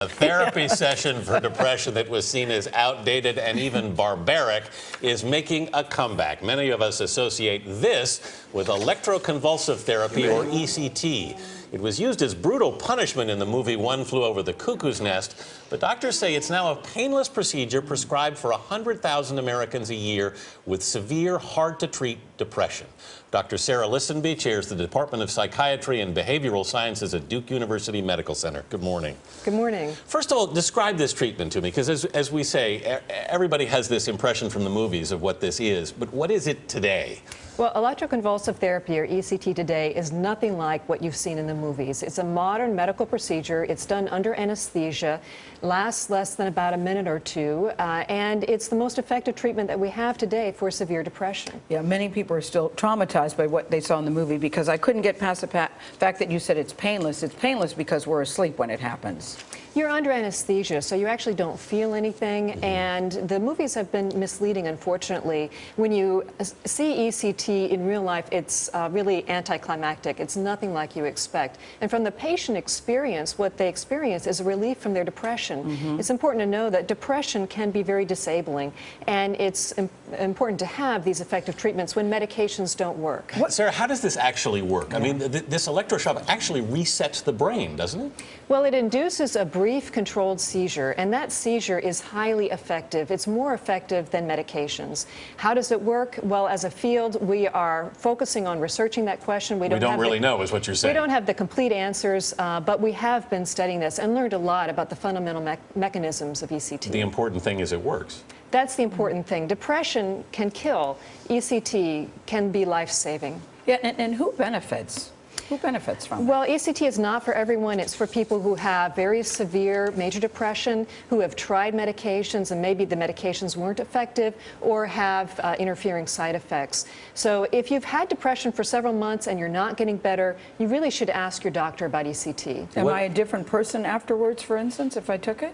A therapy session for depression that was seen as outdated and even barbaric is making a comeback. Many of us associate this with electroconvulsive therapy, or ECT. It was used as brutal punishment in the movie One Flew Over the Cuckoo's Nest, but doctors say it's now a painless procedure prescribed for 100,000 Americans a year with severe, hard-to-treat depression. Dr. Sarah Listenby chairs the Department of Psychiatry and Behavioral Sciences at Duke University Medical Center. Good morning. Good morning. First of all, describe this treatment to me, because as we say, everybody has this impression from the movies of what this is, but what is it today? Well, electroconvulsive therapy, or ECT, today is nothing like what you've seen in the movies. It's a modern medical procedure. It's done under anesthesia, lasts less than about a minute or two, and it's the most effective treatment that we have today for severe depression. Yeah, many people are still traumatized by what they saw in the movie, because I couldn't get past the fact that you said it's painless. It's painless because we're asleep when it happens. You're under anesthesia, so you actually don't feel anything, and the movies have been misleading, unfortunately. When you see ECT in real life, it's really anticlimactic. It's nothing like you expect. And from the patient experience, what they experience is a relief from their depression. It's important to know that depression can be very disabling, and it's important to have these effective treatments when medications don't work. Sarah, how does this actually work? I mean, this electroshock actually resets the brain, doesn't it? Well, it induces a brief controlled seizure, and that seizure is highly effective. It's more effective than medications. How does it work? Well, as a field, we are focusing on researching that question. We don't really know, is what you're saying. We don't have the complete answers, but we have been studying this and learned a lot about the fundamental mechanisms of ECT. The important thing is it works. That's the important thing. Depression can kill. ECT can be life-saving. Yeah, and who benefits? Who benefits from it? Well, ECT is not for everyone. It's for people who have very severe major depression, who have tried medications and maybe the medications weren't effective or have interfering side effects. So if you've had depression for several months and you're not getting better, you really should ask your doctor about ECT. Am I a different person afterwards, for instance, if I took it?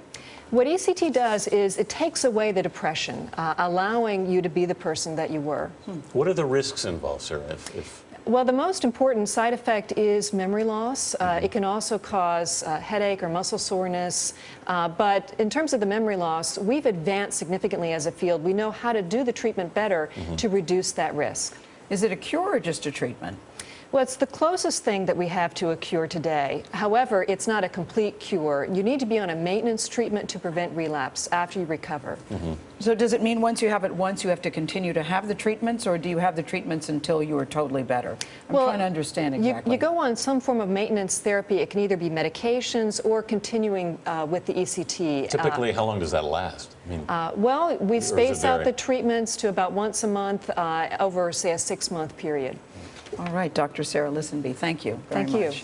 What ECT does is it takes away the depression, allowing you to be the person that you were. What are the risks involved, Sarah? Well, the most important side effect is memory loss. It can also cause headache or muscle soreness. But in terms of the memory loss, we've advanced significantly as a field. We know how to do the treatment better to reduce that risk. Is it a cure or just a treatment? Well, it's the closest thing that we have to a cure today. However, it's not a complete cure. You need to be on a maintenance treatment to prevent relapse after you recover. So does it mean once you have it once, you have to continue to have the treatments, or do you have the treatments until you are totally better? I'm trying to understand exactly. You go on some form of maintenance therapy. It can either be medications or continuing with the ECT. Typically, how long does that last? I mean, well, we space out the treatments to about once a month over, say, a 6-month period. All right, Dr. Sarah Listenby, thank you very much. Thank you.